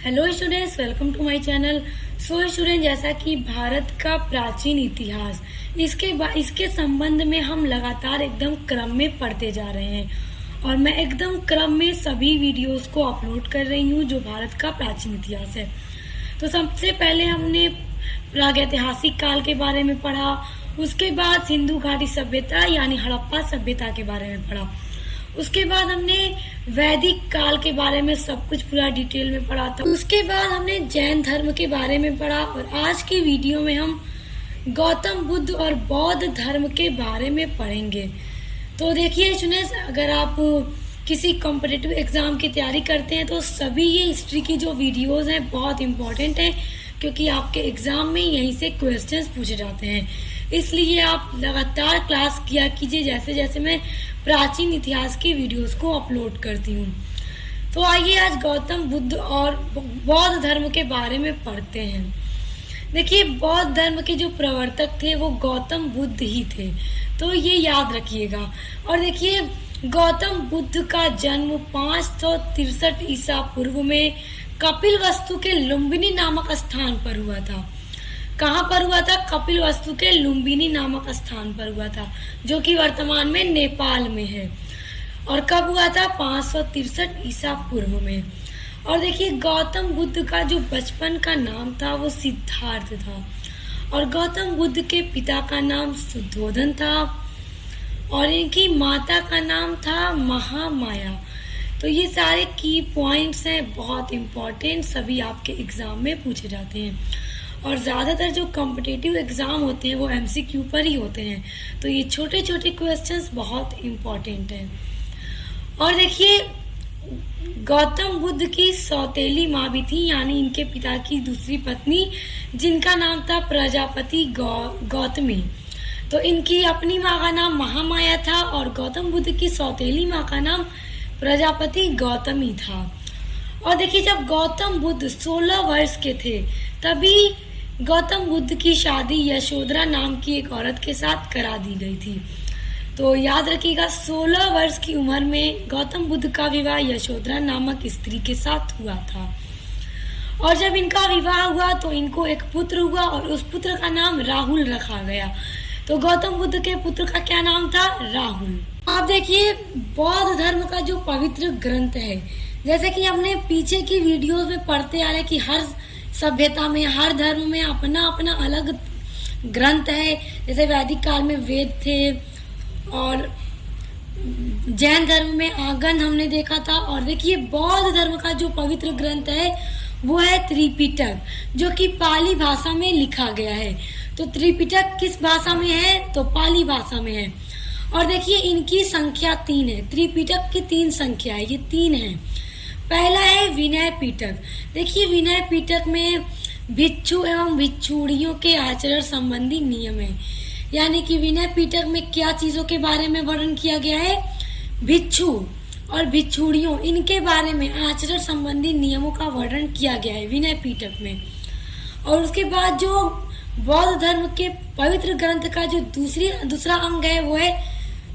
Hello students, welcome to my channel. So student, जैसा कि भारत का प्राचीन इतिहास इसके संबंध में हम लगातार एकदम क्रम में पढ़ते जा रहे हैं और मैं एकदम क्रम में सभी वीडियोस को अपलोड कर रही हूँ जो भारत का प्राचीन इतिहास है। तो सबसे पहले हमने प्रागैतिहासिक काल के बारे में पढ़ा, उसके बाद सिंधु घाटी सभ्यता यानी हड़प्पा सभ्यता के बारे में पढ़ा, उसके बाद हमने वैदिक काल के बारे में सब कुछ पूरा डिटेल में पढ़ा था। उसके बाद हमने जैन धर्म के बारे में पढ़ा और आज की वीडियो में हम गौतम बुद्ध और बौद्ध धर्म के बारे में पढ़ेंगे। तो देखिए स्टूडेंट्स, अगर आप किसी कॉम्पिटिटिव एग्जाम की तैयारी करते हैं तो सभी ये हिस्ट्री की जो वीडियोस हैं बहुत इंपॉर्टेंट हैं, क्योंकि आपके एग्जाम में यहीं से क्वेश्चंस पूछे जाते हैं। इसलिए आप लगातार क्लास किया कीजिए जैसे जैसे मैं प्राचीन इतिहास की वीडियोस को अपलोड करती हूँ। तो आइए आज गौतम बुद्ध और बौद्ध धर्म के बारे में पढ़ते हैं। देखिए, बौद्ध धर्म के जो प्रवर्तक थे वो गौतम बुद्ध ही थे, तो ये याद रखिएगा। और देखिए, गौतम बुद्ध का जन्म 563 ईसा पूर्व में कपिलवस्तु के लुम्बिनी नामक स्थान पर हुआ था। कहाँ पर हुआ था? कपिलवस्तु के लुम्बिनी नामक स्थान पर हुआ था, जो कि वर्तमान में नेपाल में है। और कब हुआ था? 563 ईसा पूर्व में। और देखिए, गौतम बुद्ध का जो बचपन का नाम था वो सिद्धार्थ था और गौतम बुद्ध के पिता का नाम सुद्धोधन था और इनकी माता का नाम था महामाया। तो ये सारे की पॉइंट्स हैं, बहुत इम्पोर्टेंट, सभी आपके एग्जाम में पूछे जाते हैं और ज़्यादातर जो कॉम्पिटिटिव एग्ज़ाम होते हैं वो एमसीक्यू पर ही होते हैं। तो ये छोटे छोटे क्वेश्चंस बहुत इम्पोर्टेंट हैं। और देखिए, गौतम बुद्ध की सौतेली माँ भी थी, यानी इनके पिता की दूसरी पत्नी, जिनका नाम था प्रजापति गौतमी। तो इनकी अपनी माँ का नाम महामाया था और गौतम बुद्ध की सौतेली माँ का नाम प्रजापति गौतमी था। और देखिए, जब गौतम बुद्ध 16 वर्ष के थे तभी गौतम बुद्ध की शादी यशोधरा नाम की एक औरत के साथ करा दी गई थी। तो याद रखिएगा, 16 वर्ष की उम्र में गौतम बुद्ध का विवाह यशोधरा नामक स्त्री के साथ हुआ था। और जब इनका विवाह हुआ तो इनको एक पुत्र हुआ और उस पुत्र का नाम राहुल रखा गया। तो गौतम बुद्ध के पुत्र का क्या नाम था? राहुल। आप देखिए, बौद्ध धर्म का जो पवित्र ग्रंथ है, जैसे कि हमने पीछे की वीडियोस में पढ़ते आ रहे हैं कि हर सभ्यता में, हर धर्म में अपना अपना अलग ग्रंथ है। जैसे वैदिक काल में वेद थे और जैन धर्म में आगम हमने देखा था। और देखिए, बौद्ध धर्म का जो पवित्र ग्रंथ है वो है त्रिपिटक, जो कि पाली भाषा में लिखा गया है। तो त्रिपिटक किस भाषा में है? तो पाली भाषा में है। और देखिए, इनकी संख्या 3 है। त्रिपिटक की 3 संख्या है, ये 3 है। पहला है विनय पिटक। देखिए, विनय पिटक में भिक्षु एवं भिक्षुणियों के आचरण संबंधी नियम है, यानी कि विनय पिटक में क्या चीजों के बारे में वर्णन किया गया है? भिक्षु और भिक्षुणियों, इनके बारे में आचरण संबंधी नियमों का वर्णन किया गया है विनय पिटक में। और उसके बाद जो बौद्ध धर्म के पवित्र ग्रंथ का जो दूसरा अंग है वो है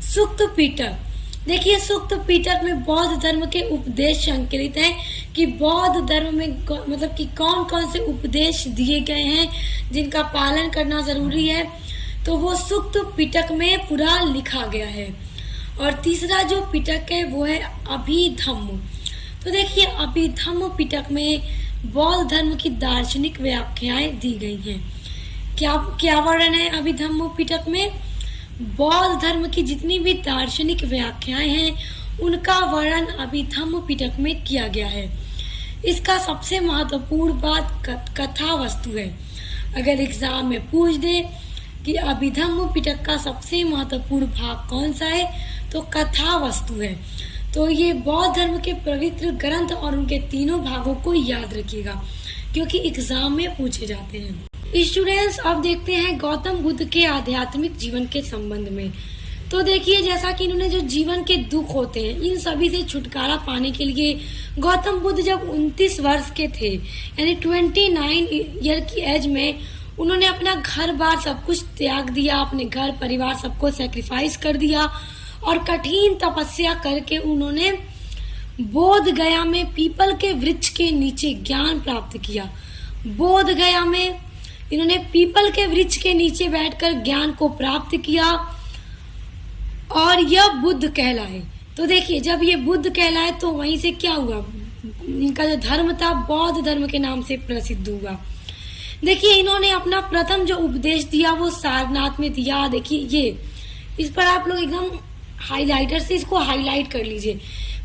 सुक्त पिटक। देखिए, सुक्त पिटक में बौद्ध धर्म के उपदेश संकलित हैं कि बौद्ध धर्म में मतलब कि कौन कौन से उपदेश दिए गए हैं जिनका पालन करना जरूरी है। तो वो सुक्त पिटक में पूरा लिखा गया है। और तीसरा जो पिटक है वो है अभिधम्म। तो देखिए, अभिधम्म पिटक में बौद्ध धर्म की दार्शनिक व्याख्याएं दी गई हैं। क्या वर्णन है अभिधम्म पिटक में? बौद्ध धर्म की जितनी भी दार्शनिक व्याख्याएं हैं उनका वर्णन अभिधम्म पिटक में किया गया है। इसका सबसे महत्वपूर्ण बात कथा वस्तु है। अगर एग्जाम में पूछ दे कि अभिधम्म पिटक का सबसे महत्वपूर्ण भाग कौन सा है, तो कथा वस्तु है। तो ये बौद्ध धर्म के पवित्र ग्रंथ और उनके तीनों भागों को याद रखिएगा, क्योंकि एग्जाम में पूछे जाते हैं। स्टूडेंट्स, अब देखते हैं गौतम बुद्ध के आध्यात्मिक जीवन के संबंध में। तो देखिए, जैसा कि इन्होंने जो जीवन के दुख होते हैं इन सभी से छुटकारा पाने के लिए गौतम बुद्ध जब 29 वर्ष के थे, यानी 29 ईयर की एज में, उन्होंने अपना घर बार सब कुछ त्याग दिया, अपने घर परिवार सबको सेक्रीफाइस कर दिया और कठिन तपस्या करके उन्होंने बोध गया में पीपल के वृक्ष के नीचे ज्ञान प्राप्त किया। बोध गया में इन्होंने पीपल के वृक्ष के नीचे बैठकर ज्ञान को प्राप्त किया और यह बुद्ध कहलाए। तो देखिए, जब ये बुद्ध कहलाए तो वहीं से क्या हुआ, इनका जो धर्म था बौद्ध धर्म के नाम से प्रसिद्ध हुआ। देखिए, इन्होंने अपना प्रथम जो उपदेश दिया वो सारनाथ में दिया। देखिए, ये इस पर आप लोग एकदम हाइलाइटर से इसको हाईलाइट कर लीजिए।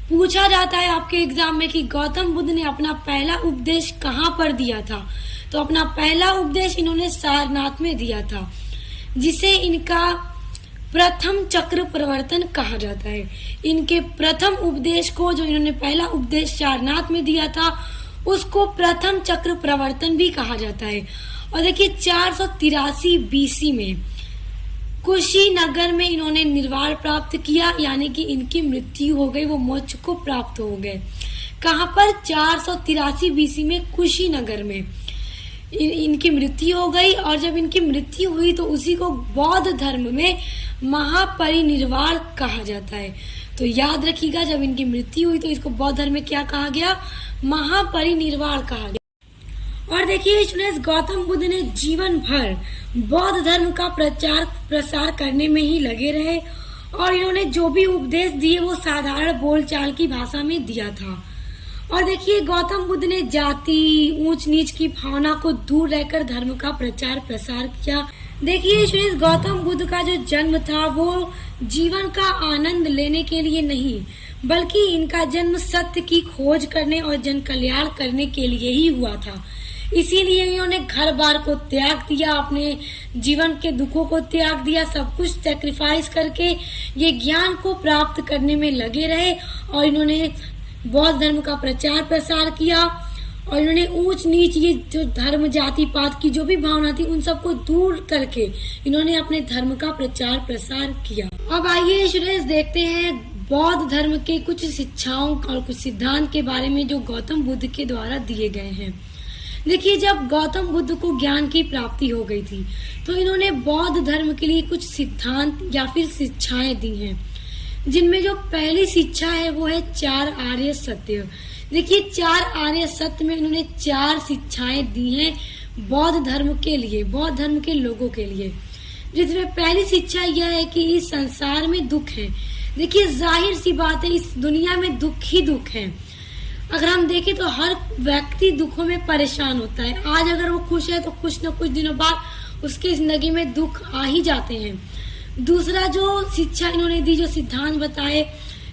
पूछा जाता है आपके एग्जाम में कि गौतम बुद्ध ने अपना पहला उपदेश कहाँ पर दिया था, तो अपना पहला उपदेश इन्होंने सारनाथ में दिया था, जिसे इनका प्रथम चक्र प्रवर्तन कहा जाता है। इनके प्रथम उपदेश को, जो इन्होंने पहला उपदेश सारनाथ में दिया था, उसको प्रथम चक्र प्रवर्तन भी कहा जाता है। और देखिए, 483 BC में कुशीनगर में इन्होंने निर्वाण प्राप्त किया, यानी कि इनकी मृत्यु हो गई, वो मोक्ष को प्राप्त हो गए। कहाँ पर? 483 BC में कुशीनगर में इनकी मृत्यु हो गई। और जब इनकी मृत्यु हुई तो उसी को बौद्ध धर्म में महापरिनिर्वाण कहा जाता है। तो याद रखिएगा, जब इनकी मृत्यु हुई तो इसको बौद्ध धर्म में क्या कहा गया? महापरिनिर्वाण कहा गया। और देखिए स्टूडेंट्स, गौतम बुद्ध ने जीवन भर बौद्ध धर्म का प्रचार प्रसार करने में ही लगे रहे और इन्होंने जो भी उपदेश दिए वो साधारण बोलचाल की भाषा में दिया था। और देखिए, गौतम बुद्ध ने जाति, ऊंच नीच की भावना को दूर रहकर धर्म का प्रचार प्रसार किया। देखिए स्टूडेंट्स, गौतम बुद्ध का जो जन्म था वो जीवन का आनंद लेने के लिए नहीं, बल्कि इनका जन्म सत्य की खोज करने और जन कल्याण करने के लिए ही हुआ था। इसीलिए इन्होंने घर बार को त्याग दिया, अपने जीवन के दुखों को त्याग दिया, सब कुछ सैक्रिफाइस करके ये ज्ञान को प्राप्त करने में लगे रहे। और इन्होंने बौद्ध धर्म का प्रचार प्रसार किया और इन्होंने ऊंच नीच, ये जो धर्म जाति पात की जो भी भावना थी, उन सबको दूर करके इन्होंने अपने धर्म का प्रचार प्रसार किया। अब आइए स्टूडेंट्स, देखते हैं बौद्ध धर्म के कुछ शिक्षाओं और कुछ सिद्धांत के बारे में जो गौतम बुद्ध के द्वारा दिए गए हैं। देखिए, जब गौतम बुद्ध को ज्ञान की प्राप्ति हो गई थी तो इन्होंने बौद्ध धर्म के लिए कुछ सिद्धांत या फिर शिक्षाएं दी हैं, जिनमें जो पहली शिक्षा है वो है 4 आर्य सत्य। देखिए, 4 आर्य सत्य में इन्होंने 4 शिक्षाएं दी हैं बौद्ध धर्म के लिए, बौद्ध धर्म के लोगों के लिए। जिसमें पहली शिक्षा यह है कि इस संसार में दुख है। देखिए, जाहिर सी बात है, इस दुनिया में दुख ही दुख है। अगर हम देखें तो हर व्यक्ति दुखों में परेशान होता है। आज अगर वो खुश है तो कुछ न कुछ दिनों बाद उसकी जिंदगी में दुख आ ही जाते हैं। दूसरा जो शिक्षा इन्होंने दी, जो सिद्धांत बताए,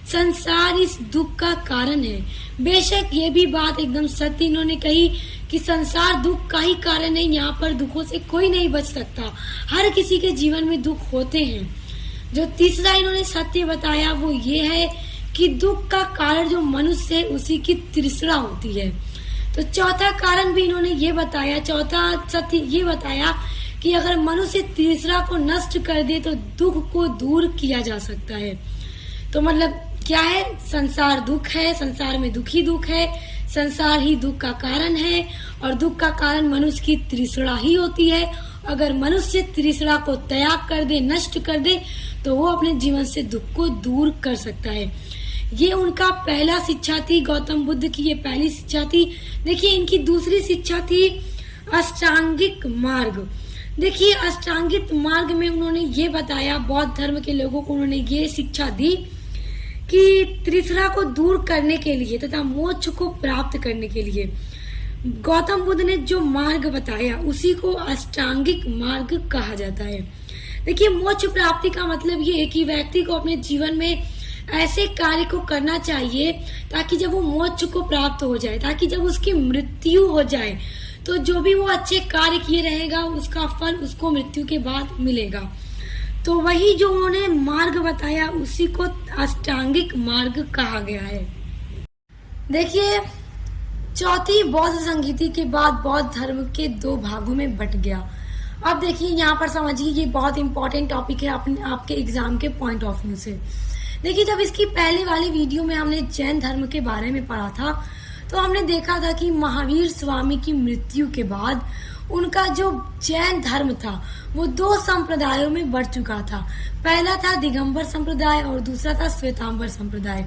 संसार इस दुख का कारण है। बेशक ये भी बात एकदम सत्य इन्होंने कही कि संसार दुख का ही कारण है, यहाँ पर दुखों से कोई नहीं बच सकता, हर किसी के जीवन में दुख होते हैं। जो तीसरा इन्होंने सत्य बताया वो ये है कि दुख का कारण जो मनुष्य है उसी की तृष्णा होती है। तो चौथा कारण भी इन्होंने ये बताया, चौथा सत्य ये बताया कि अगर मनुष्य तृष्णा को नष्ट कर दे तो दुख को दूर किया जा सकता है। तो मतलब क्या है? संसार दुख है, संसार में दुख ही दुख है, संसार ही दुख का कारण है और दुख का कारण मनुष्य की तृष्णा ही होती है। अगर मनुष्य तृष्णा को त्याग कर दे, नष्ट कर दे, तो वो अपने जीवन से दुख को दूर कर सकता है। ये उनका पहला शिक्षा थी, गौतम बुद्ध की ये पहली शिक्षा थी। देखिए, इनकी दूसरी शिक्षा थी अष्टांगिक मार्ग। देखिए, अष्टांगिक मार्ग में उन्होंने ये बताया, बौद्ध धर्म के लोगों को उन्होंने ये शिक्षा दी कि तृष्णा को दूर करने के लिए तथा मोक्ष को प्राप्त करने के लिए गौतम बुद्ध ने जो मार्ग बताया उसी को अष्टांगिक मार्ग कहा जाता है। देखिए, मोक्ष प्राप्ति का मतलब ये है कि व्यक्ति को अपने जीवन में ऐसे कार्य को करना चाहिए ताकि जब वो मोक्ष को प्राप्त हो जाए, ताकि जब उसकी मृत्यु हो जाए तो जो भी वो अच्छे कार्य किए रहेगा उसका फल उसको मृत्यु के बाद मिलेगा। तो वही जो उन्होंने मार्ग बताया उसी को अष्टांगिक मार्ग कहा गया है। देखिए, चौथी बौद्ध संगीति के बाद बौद्ध धर्म के 2 भागों में बट गया। अब देखिए, यहाँ पर समझिए, ये बहुत इंपॉर्टेंट टॉपिक है आपके एग्जाम के पॉइंट ऑफ व्यू से। देखिए, जब इसकी पहले वाली वीडियो में हमने जैन धर्म के बारे में पढ़ा था तो हमने देखा था कि महावीर स्वामी की मृत्यु के बाद उनका जो जैन धर्म था वो 2 संप्रदायों में बढ़ चुका था। पहला था दिगंबर संप्रदाय और दूसरा था श्वेतांबर संप्रदाय।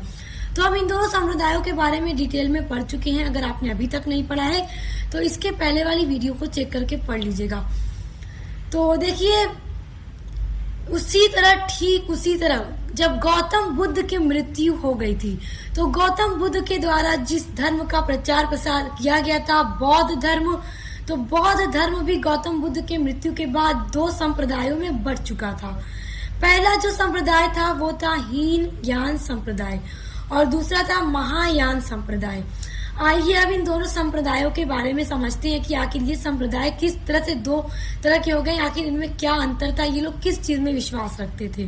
तो हम इन दोनों संप्रदायों के बारे में डिटेल में पढ़ चुके हैं। अगर आपने अभी तक नहीं पढ़ा है तो इसके पहले वाली वीडियो को चेक करके पढ़ लीजिएगा। तो देखिए, ठीक उसी तरह जब गौतम बुद्ध की मृत्यु हो गई थी तो गौतम बुद्ध के द्वारा जिस धर्म का प्रचार प्रसार किया गया था, बौद्ध धर्म, तो बौद्ध धर्म भी गौतम बुद्ध के मृत्यु के बाद 2 संप्रदायों में बढ़ चुका था। पहला जो संप्रदाय था वो था हीनयान संप्रदाय और दूसरा था महायान संप्रदाय। आइए अब इन दोनों संप्रदायों के बारे में समझते हैं कि आखिर ये संप्रदाय किस तरह से 2 तरह के हो गए, आखिर इनमें क्या अंतर था, ये लोग किस चीज में विश्वास रखते थे।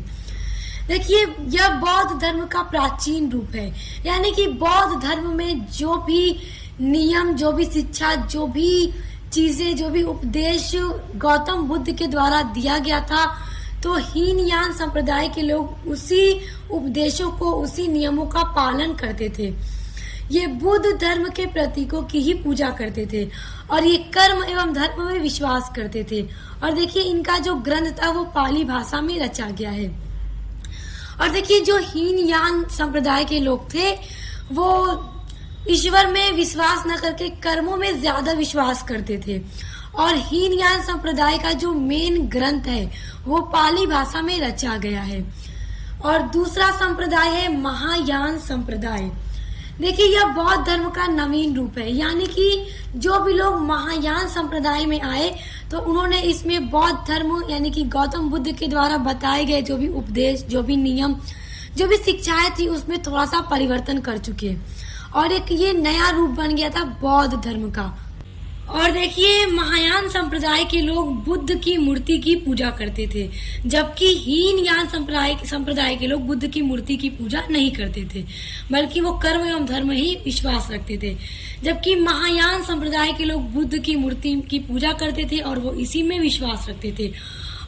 देखिए, यह बौद्ध धर्म का प्राचीन रूप है, यानी कि बौद्ध धर्म में जो भी नियम, जो भी शिक्षा, जो भी चीजें, जो भी उपदेश गौतम बुद्ध के द्वारा दिया गया था, तो हीनयान संप्रदाय के लोग उसी उपदेशों को, उसी नियमों का पालन करते थे। ये बुद्ध धर्म के प्रतीकों की ही पूजा करते थे और ये कर्म एवं धर्म में विश्वास करते थे। और देखिए, इनका जो ग्रंथ था वो पाली भाषा में रचा गया है। और देखिए, जो हीनयान संप्रदाय के लोग थे वो ईश्वर में विश्वास न करके कर्मों में ज्यादा विश्वास करते थे। और हीनयान संप्रदाय का जो मेन ग्रंथ है वो पाली भाषा में रचा गया है। और दूसरा संप्रदाय है महायान संप्रदाय। देखिए, यह बौद्ध धर्म का नवीन रूप है, यानी कि जो भी लोग महायान संप्रदाय में आए तो उन्होंने इसमें बौद्ध धर्म यानी कि गौतम बुद्ध के द्वारा बताए गए जो भी उपदेश, जो भी नियम, जो भी शिक्षाएं थी उसमें थोड़ा सा परिवर्तन कर चुके और एक ये नया रूप बन गया था बौद्ध धर्म का। और देखिए, महायान संप्रदाय के लोग बुद्ध की मूर्ति की पूजा करते थे, जबकि हीनयान संप्रदाय के लोग बुद्ध की मूर्ति की पूजा नहीं करते थे, बल्कि वो कर्म एवं धर्म ही विश्वास रखते थे। जबकि महायान संप्रदाय के लोग बुद्ध की मूर्ति की पूजा करते थे और वो इसी में विश्वास रखते थे।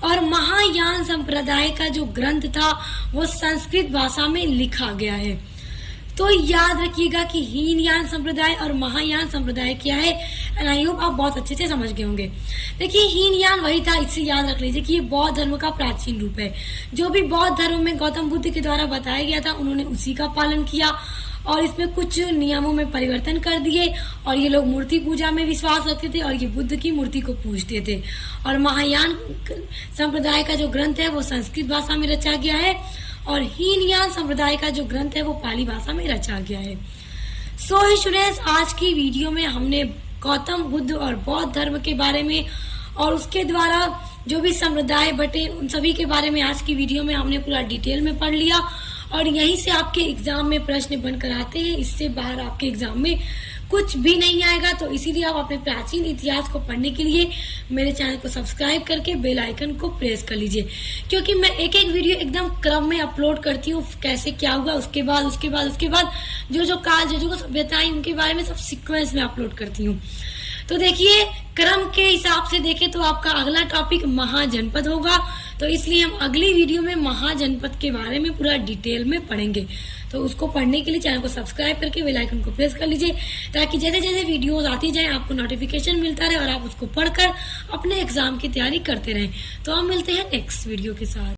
और महायान संप्रदाय का जो ग्रंथ था वो संस्कृत भाषा में लिखा गया है। तो याद रखिएगा कि हीनयान संप्रदाय और महायान संप्रदाय क्या है, एंड आई होप आप बहुत अच्छे से समझ गए होंगे। देखिए, हीनयान वही था, इससे याद रख लीजिए कि ये बौद्ध धर्म का प्राचीन रूप है। जो भी बौद्ध धर्म में गौतम बुद्ध के द्वारा बताया गया था उन्होंने उसी का पालन किया और इसमें कुछ नियमों में परिवर्तन कर दिए और ये लोग मूर्ति पूजा में विश्वास रखते थे और ये बुद्ध की मूर्ति को पूजते थे। और महायान संप्रदाय का जो ग्रंथ है वो संस्कृत भाषा में रचा गया है और हीनयान संप्रदाय का जो ग्रंथ है वो पाली भाषा में रचा गया है। सो स्टूडेंट्स, आज की वीडियो में हमने गौतम बुद्ध और बौद्ध धर्म के बारे में और उसके द्वारा जो भी संप्रदाय बटे उन सभी के बारे में आज की वीडियो में हमने पूरा डिटेल में पढ़ लिया और यहीं से आपके एग्जाम में प्रश्न बनकर आते हैं। इससे बाहर आपके एग्जाम में कुछ भी नहीं आएगा। तो इसीलिए आप अपने प्राचीन इतिहास को पढ़ने के लिए मेरे चैनल को सब्सक्राइब करके बेल आइकन को प्रेस कर लीजिए, क्योंकि मैं एक एक वीडियो एकदम क्रम में अपलोड करती हूँ। कैसे क्या हुआ, उसके बाद जो काल जो सभ्यताएं उनके बारे में सब सीक्वेंस में अपलोड करती हूँ। तो देखिए, क्रम के हिसाब से देखें तो आपका अगला टॉपिक महाजनपद होगा, तो इसलिए हम अगली वीडियो में महाजनपद के बारे में पूरा डिटेल में पढ़ेंगे। तो उसको पढ़ने के लिए चैनल को सब्सक्राइब करके बेल आइकन को प्रेस कर लीजिए, ताकि जैसे जैसे वीडियोस आती जाए आपको नोटिफिकेशन मिलता रहे और आप उसको पढ़कर अपने एग्जाम की तैयारी करते रहें। तो हम मिलते हैं नेक्स्ट वीडियो के साथ।